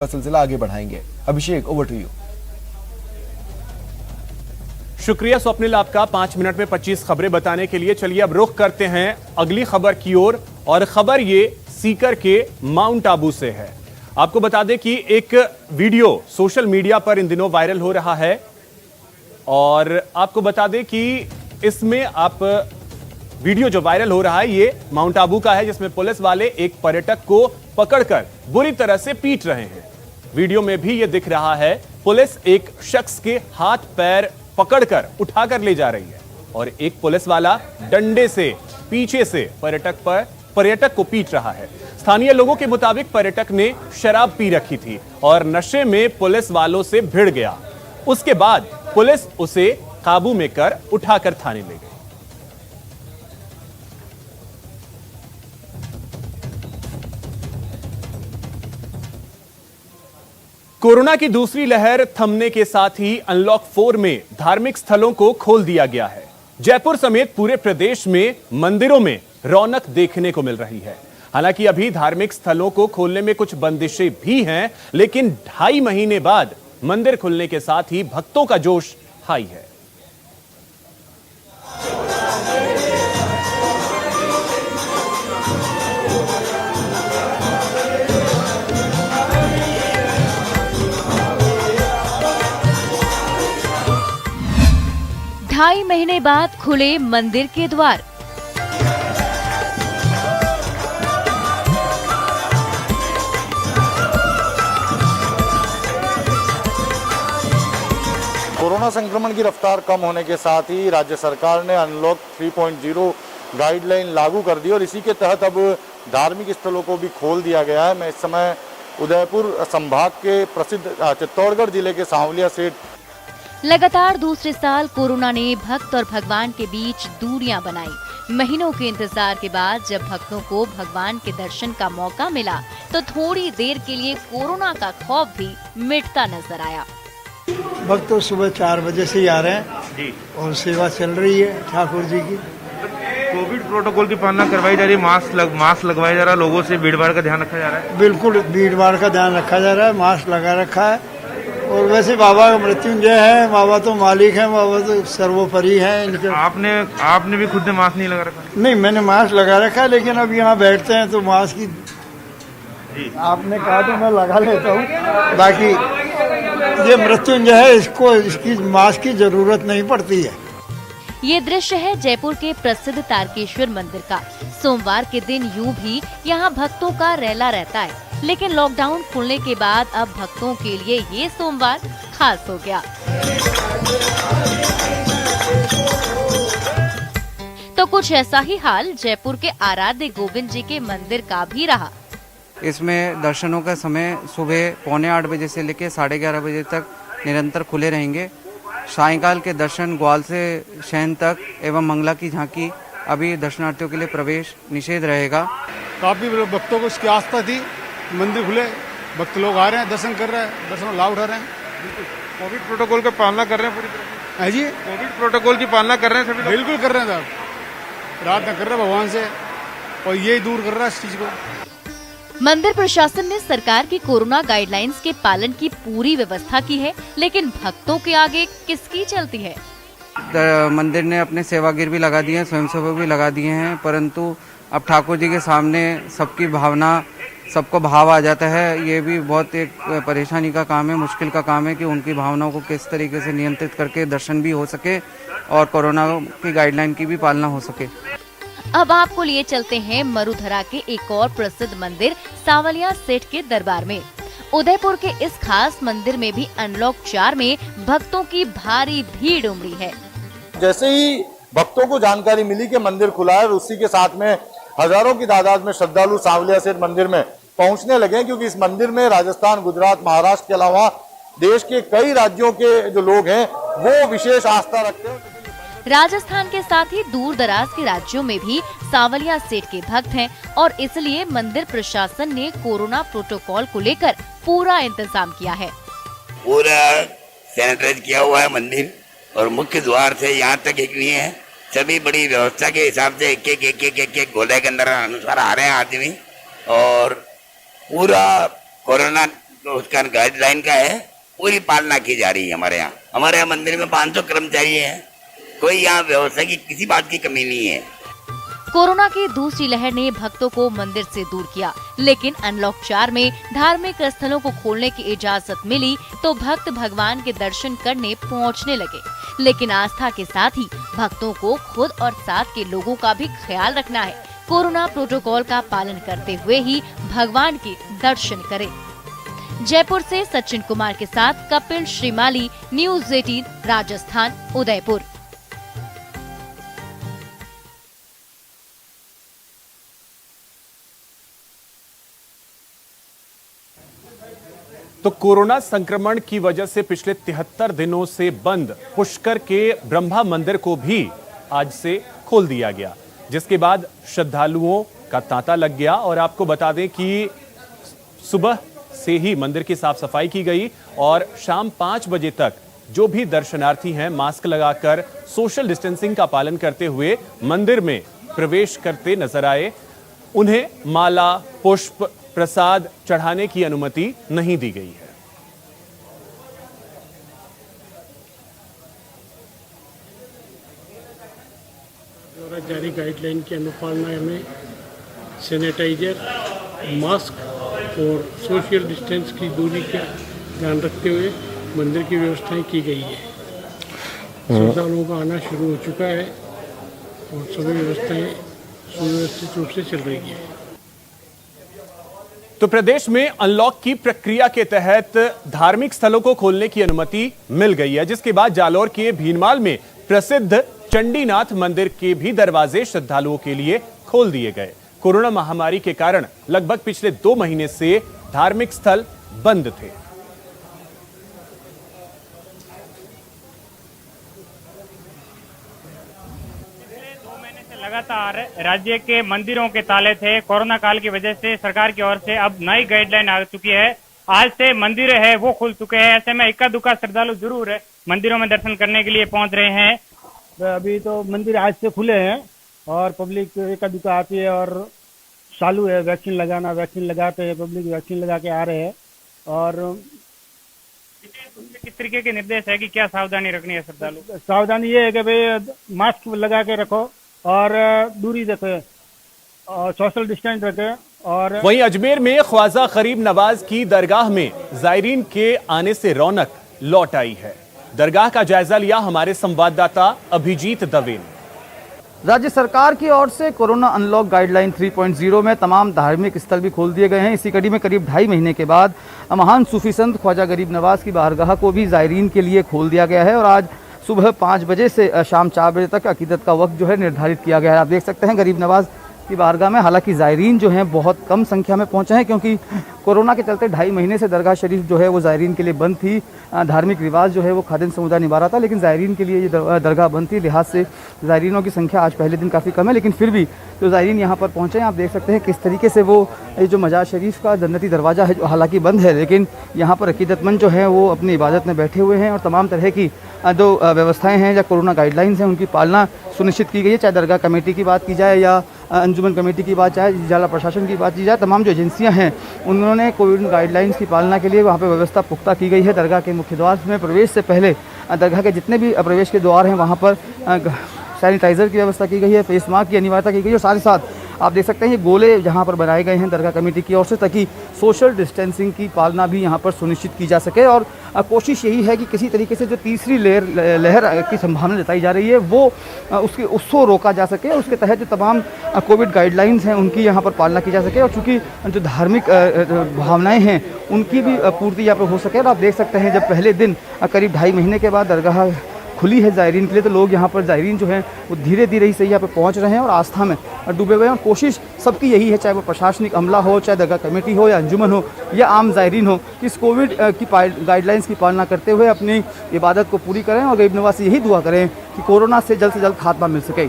का सिलसिला आगे बढ़ाएंगे। अभिषेक, ओवर टू यू। शुक्रिया स्वप्निल आपका 5 मिनट में 25 खबरें बताने के लिए। चलिए अब रुख करते हैं अगली खबर की ओर, और खबर ये सीकर के माउंट आबू से है। आपको बता दें कि एक वीडियो सोशल मीडिया पर इन दिनों वायरल हो रहा है, और आपको बता दें कि इसमें वीडियो जो वायरल हो रहा है ये माउंट आबू का है, जिसमें पुलिस वाले एक पर्यटक को पकड़कर बुरी तरह से पीट रहे हैं। वीडियो में भी ये दिख रहा है, पुलिस एक शख्स के हाथ पैर पकड़कर उठाकर ले जा रही है, और एक पुलिस वाला डंडे से पीछे से पर्यटक को पीट रहा है। स्थानीय लोगों के मुताबिक पर्यटक ने शराब पी रखी थी और नशे में पुलिस वालों से भिड़ गया। उसके बाद पुलिस उसे काबू में कर उठाकर थाने ले गई। कोरोना की दूसरी लहर थमने के साथ ही अनलॉक 4 में धार्मिक स्थलों को खोल दिया गया है। जयपुर समेत पूरे प्रदेश में मंदिरों में रौनक देखने को मिल रही है। हालांकि अभी धार्मिक स्थलों को खोलने में कुछ बंदिशें भी हैं, लेकिन 2.5 महीने बाद मंदिर खुलने के साथ ही भक्तों का जोश हाई है। ढाई महीने बाद खुले मंदिर के द्वार। कोरोना संक्रमण की रफ्तार कम होने के साथ ही राज्य सरकार ने अनलॉक 3.0 गाइडलाइन लागू कर दी, और इसी के तहत अब धार्मिक स्थलों को भी खोल दिया गया है। मैं इस समय उदयपुर संभाग के प्रसिद्ध चित्तौड़गढ़ जिले के सांवलिया सेठ। लगातार दूसरे साल कोरोना ने भक्त और भगवान के बीच दूरियां बनाई। महीनों के इंतजार के बाद जब भक्तों को भगवान के दर्शन का मौका मिला, तो थोड़ी देर के लिए कोरोना का खौफ भी मिटता नजर आया। भक्त तो सुबह 4 बजे से ही आ रहे हैं जी, और सेवा चल रही है ठाकुर जी की। कोविड प्रोटोकॉल की पालना करवाई जा रही है, मास्क लगवाया जा रहा है, लोगों से भीड़ भाड़ का ध्यान रखा जा रहा है। बिल्कुल भीड़ भाड़ का ध्यान रखा जा रहा है, मास्क लगा रखा है। और वैसे बाबा मृत्युंजय है, बाबा तो मालिक है, बाबा तो सर्वोपरि है इनके। आपने भी खुद ने मास्क नहीं लगा रखा? नहीं, मैंने मास्क लगा रखा है, लेकिन अब यहाँ बैठते हैं तो मास्क की आपने कहा तो मैं लगा लेता हूँ। बाकी ये मृत्युंजय है, इसकी मास्क की जरूरत नहीं पड़ती है। ये दृश्य है जयपुर के प्रसिद्ध तारकेश्वर मंदिर का। सोमवार के दिन यूं भी यहाँ भक्तों का रेला रहता है, लेकिन लॉकडाउन खुलने के बाद अब भक्तों के लिए ये सोमवार खास हो गया। तो कुछ ऐसा ही हाल जयपुर के आराध्य गोविंद जी के मंदिर का भी रहा। इसमें दर्शनों का समय सुबह 7:45 बजे से लेकर 11:30 बजे तक निरंतर खुले रहेंगे। सायंकाल के दर्शन ग्वाल से शयन तक एवं मंगला की झांकी अभी दर्शनार्थियों के लिए प्रवेश निषेध रहेगा। काफी भक्तों को इसकी आस्था थी, मंदिर खुले, भक्त लोग आ रहे हैं, दर्शन कर रहे हैं, दर्शन लाभ उठा रहे हैं। कोविड प्रोटोकॉल की पालना कर रहे हैं पूरी तरह है जी, कोविड प्रोटोकॉल की पालना कर रहे हैं सभी लोग? बिल्कुल कर रहे हैं साहब, प्रार्थना कर रहे हैं भगवान से, और यही दूर कर रहा है इस चीज को। मंदिर प्रशासन ने सरकार की कोरोना गाइडलाइंस के पालन की पूरी व्यवस्था की है, लेकिन भक्तों के आगे किसकी चलती है? मंदिर ने अपने सेवागिर भी लगा दिए हैं, स्वयंसेवक भी लगा दिए हैं, परंतु अब ठाकुर जी के सामने सबकी भावना, सबको भाव आ जाता है। ये भी बहुत एक परेशानी का काम है, मुश्किल का काम है कि उनकी भावनाओं को किस तरीके से नियंत्रित करके दर्शन भी हो सके और कोरोना की गाइडलाइन की भी पालना हो सके। अब आपको लिए चलते हैं मरुधरा के एक और प्रसिद्ध मंदिर सांवलिया सेठ के दरबार में। उदयपुर के इस खास मंदिर में भी अनलॉक 4 में भक्तों की भारी भीड़ उमड़ी है। जैसे ही भक्तों को जानकारी मिली कि मंदिर खुला है, उसी के साथ में हजारों की तादाद में श्रद्धालु सांवलिया सेठ मंदिर में पहुंचने लगे, क्योंकि इस मंदिर में राजस्थान, गुजरात, महाराष्ट्र के अलावा देश के कई राज्यों के जो लोग हैं वो विशेष आस्था रखते हैं। राजस्थान के साथ ही दूर दराज के राज्यों में भी सांवलिया सेठ के भक्त हैं, और इसलिए मंदिर प्रशासन ने कोरोना प्रोटोकॉल को लेकर पूरा इंतजाम किया है। पूरा सैनिटाइज किया हुआ है मंदिर, और मुख्य द्वार से यहाँ तक एक नहीं है, सभी बड़ी व्यवस्था के हिसाब से एक गोले के अंदर अनुसार आ रहे हैं आदमी, और पूरा कोरोना तो उसका गाइडलाइन का है, पूरी पालना की जा रही है। हमारे यहाँ मंदिर में 500 कर्मचारी हैं, कोई यहाँ व्यवस्था की किसी बात की कमी नहीं है। कोरोना की दूसरी लहर ने भक्तों को मंदिर से दूर किया, लेकिन अनलॉक 4 में धार्मिक स्थलों को खोलने की इजाजत मिली तो भक्त भगवान के दर्शन करने पहुंचने लगे। लेकिन आस्था के साथ ही भक्तों को खुद और साथ के लोगों का भी ख्याल रखना है। कोरोना प्रोटोकॉल का पालन करते हुए ही भगवान के दर्शन करें। जयपुर से सचिन कुमार के साथ कपिल श्रीमाली, न्यूज़ 18 राजस्थान, उदयपुर। तो कोरोना संक्रमण की वजह से पिछले 73 दिनों से बंद पुष्कर के ब्रह्मा मंदिर को भी आज से खोल दिया गया, जिसके बाद श्रद्धालुओं का तांता लग गया। और आपको बता दें कि सुबह से ही मंदिर की साफ सफाई की गई और शाम 5 बजे तक जो भी दर्शनार्थी हैं मास्क लगाकर सोशल डिस्टेंसिंग का पालन करते हुए मंदिर में प्रवेश करते नजर आए। उन्हें माला, पुष्प, प्रसाद चढ़ाने की अनुमति नहीं दी गई है। द्वारा जारी गाइडलाइन की अनुपालना में सैनिटाइजर, मास्क और सोशल डिस्टेंस की दूरी का ध्यान रखते हुए मंदिर की व्यवस्थाएं की गई है। श्रद्धालुओं का आना शुरू हो चुका है और सभी व्यवस्थाएं सुव्यवस्थित रूप से चल रही है। तो प्रदेश में अनलॉक की प्रक्रिया के तहत धार्मिक स्थलों को खोलने की अनुमति मिल गई है, जिसके बाद जालौर के भीनमाल में प्रसिद्ध चंडीनाथ मंदिर के भी दरवाजे श्रद्धालुओं के लिए खोल दिए गए। कोरोना महामारी के कारण लगभग पिछले 2 महीने से धार्मिक स्थल बंद थे। लगातार राज्य के मंदिरों के ताले थे। कोरोना काल की वजह से सरकार की ओर से अब नई गाइडलाइन आ चुकी है। आज से मंदिर है वो खुल चुके हैं। ऐसे में इक्का दुक्का श्रद्धालु जरूर है मंदिरों में दर्शन करने के लिए पहुंच रहे हैं। अभी तो मंदिर आज से खुले हैं और पब्लिक इक्का दुक्का आती है और चालू है वैक्सीन लगाना। वैक्सीन लगाते हैं, पब्लिक वैक्सीन लगा के आ रहे हैं। और किस तरीके के निर्देश है कि क्या सावधानी रखनी है श्रद्धालु? सावधानी ये है कि भाई मास्क लगा के रखो और दूरी रखें और सोशल डिस्टेंस रखें। और वहीं अजमेर में ख्वाजा गरीब नवाज की दरगाह में जायरीन के आने से रौनक लौट आई है। दरगाह का जायजा लिया हमारे संवाददाता अभिजीत दवे ने। राज्य सरकार की ओर से कोरोना अनलॉक गाइडलाइन 3.0 में तमाम धार्मिक स्थल भी खोल दिए गए हैं। इसी कड़ी में करीब 2.5 महीने के बाद महान सूफी संत ख्वाजा गरीब नवाज की बारगाह को भी जायरीन के लिए खोल दिया गया है और आज सुबह 5 बजे से शाम 4 बजे तक अकीदत का वक्त जो है निर्धारित किया गया है। आप देख सकते हैं गरीब नवाज की बारगाह में हालांकि जायरीन जो हैं बहुत कम संख्या में पहुंचे हैं, क्योंकि कोरोना के चलते 2.5 महीने से दरगाह शरीफ जो है वो जायरीन के लिए बंद थी। धार्मिक रिवाज जो है वो खादिम समुदाय निभा रहा था, लेकिन जायरीन के लिए ये दरगाह बंद थी। लिहाज से जायरीनों की संख्या आज पहले दिन काफ़ी कम है, लेकिन फिर भी जो जायरीन यहाँ पर पहुँचे हैं आप देख सकते हैं किस तरीके से वो ये जो मजार शरीफ का जन्नती दरवाज़ा है जो हालांकि बंद है, लेकिन यहाँ पर अकीदतमंद जो है वो अपनी इबादत में बैठे हुए हैं और तमाम तरह की जो व्यवस्थाएं हैं या कोरोना गाइडलाइंस हैं उनकी पालना सुनिश्चित की गई है। चाहे दरगाह कमेटी की बात की जाए या अंजुमन कमेटी की बात, चाहे जिला प्रशासन की बात की जाए, तमाम जो एजेंसियां हैं उन्होंने कोविड गाइडलाइंस की पालना के लिए वहाँ पे व्यवस्था पुख्ता की गई है। दरगाह के मुख्य द्वार में प्रवेश से पहले दरगाह के जितने भी प्रवेश के द्वार हैं वहाँ पर सैनिटाइज़र की व्यवस्था की गई है, फेस मास्क की अनिवार्यता की गई है और साथ ही साथ आप देख सकते हैं ये गोले जहाँ पर बनाए गए हैं दरगाह कमेटी की ओर से, ताकि सोशल डिस्टेंसिंग की पालना भी यहाँ पर सुनिश्चित की जा सके। और कोशिश यही है कि किसी तरीके से जो तीसरी लहर की संभावना जताई जा रही है वो उसको रोका जा सके। उसके तहत जो तमाम कोविड गाइडलाइंस हैं उनकी यहाँ पर पालना की जा सके और चूँकि जो धार्मिक भावनाएँ हैं उनकी भी पूर्ति यहाँ पर हो सके। और आप देख सकते हैं जब पहले दिन करीब 2.5 महीने के बाद दरगाह खुली है जायरीन के लिए, तो लोग यहाँ पर जायरीन जो हैं वो धीरे धीरे ही सही यहाँ पर पहुँच रहे हैं और आस्था में डूबे हुए हैं। और कोशिश सबकी यही है, चाहे वो प्रशासनिक अमला हो, चाहे दरगाह कमेटी हो या अंजुमन हो या आम जायरीन हो, कि इस कोविड की गाइडलाइंस की पालना करते हुए अपनी इबादत को पूरी करें और गरीब नवाज से यही दुआ करें कि कोरोना से जल्द खात्मा मिल सके।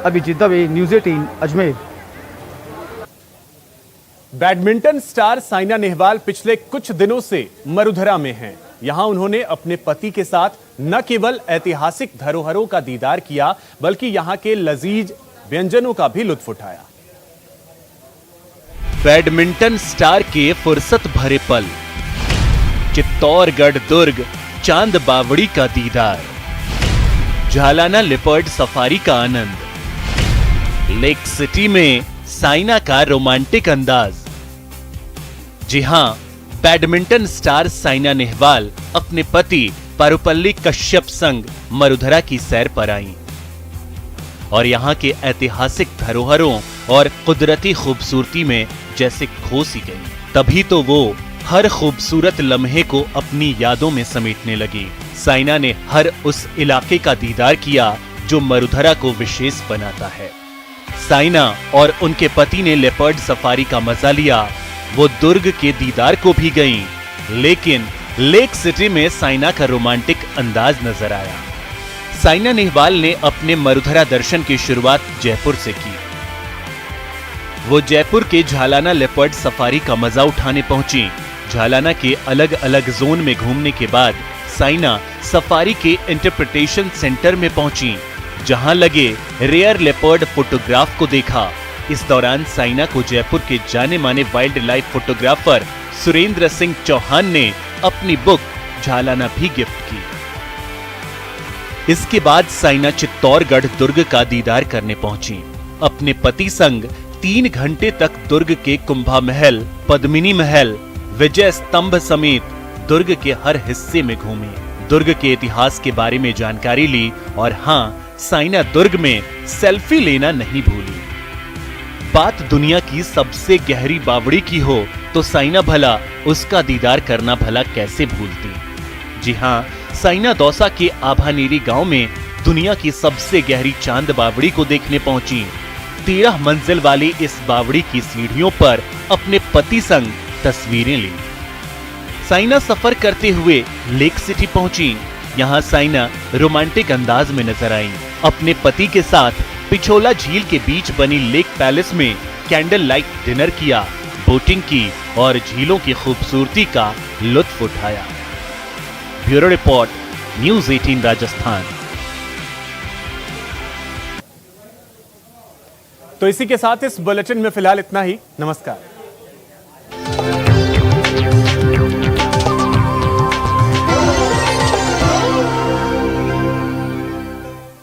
Abhijit Dave, news 18 Ajmer. Badminton star Saina Nehwal पिछले कुछ दिनों से मरुधरा में हैं। यहां उन्होंने अपने पति के साथ न केवल ऐतिहासिक धरोहरों का दीदार किया बल्कि यहां के लजीज व्यंजनों का भी लुत्फ उठाया। बैडमिंटन स्टार के फुर्सत भरे पल, चित्तौड़गढ़ दुर्ग चांद बावड़ी का दीदार, झालाना लिपर्ड सफारी का आनंद, लेक सिटी में साइना का रोमांटिक अंदाज। जी हां, बैडमिंटन स्टार साइना नेहवाल अपने पति पारुपल्ली कश्यप संग मरुधरा की सैर पर आईं और यहां के ऐतिहासिक धरोहरों और कुदरती खूबसूरती में जैसे खो सी गई। तभी तो वो हर खूबसूरत लम्हे को अपनी यादों में समेटने लगी। साइना ने हर उस इलाके का दीदार किया जो मरुधरा को विशेष बनाता है। साइना और उनके पति ने लेपर्ड सफारी का मजा लिया। वो दुर्ग के दीदार को भी गईं, लेकिन लेक सिटी में साइना का रोमांटिक अंदाज नजर आया। साइना नेहवाल ने अपने मरुधरा दर्शन की शुरुआत जयपुर से की। वो जयपुर के झालाना लेपर्ड सफारी का मजा उठाने पहुंची। झालाना के अलग अलग जोन में घूमने के बाद साइना सफारी के इंटरप्रिटेशन सेंटर में पहुंची, जहां लगे रेयर लेपर्ड फोटोग्राफ को देखा। इस दौरान साइना को जयपुर के जाने माने wild life photographer Surendra Singh Chauhan ने अपनी बुक झालाना भी गिफ्ट की। इसके बाद साइना चित्तौड़गढ़ दुर्ग का दीदार करने पहुंची। अपने पति संग 3 घंटे तक दुर्ग के कुंभा महल, पद्मिनी महल, विजय स्तंभ समेत दुर्ग के हर हिस्से में घूमे, दुर्ग के इतिहास के बारे में जानकारी ली और हां, साइना दुर्ग में सेल्फी लेना नहीं भूली। बात दुनिया की सबसे गहरी बावड़ी की हो तो साइना भला उसका दीदार करना भला कैसे भूलती। जी हां, साइना दौसा के आभानेरी गांव में दुनिया की सबसे गहरी चांद बावड़ी को देखने पहुंची। 13 मंजिल वाली इस बावड़ी की सीढ़ियों पर अपने पति संग तस्वीरें ली। साइना सफर करते हुए लेक सिटी पहुंची। यहां साइना रोमांटिक अंदाज में नजर आई। अपने पति के साथ पिछोला झील के बीच बनी लेक पैलेस में कैंडल लाइट डिनर किया, बोटिंग की और झीलों की खूबसूरती का लुत्फ उठाया। Bureau report, news 18 Rajasthan. तो इसी के साथ इस बुलेटिन में फिलहाल इतना ही। नमस्कार।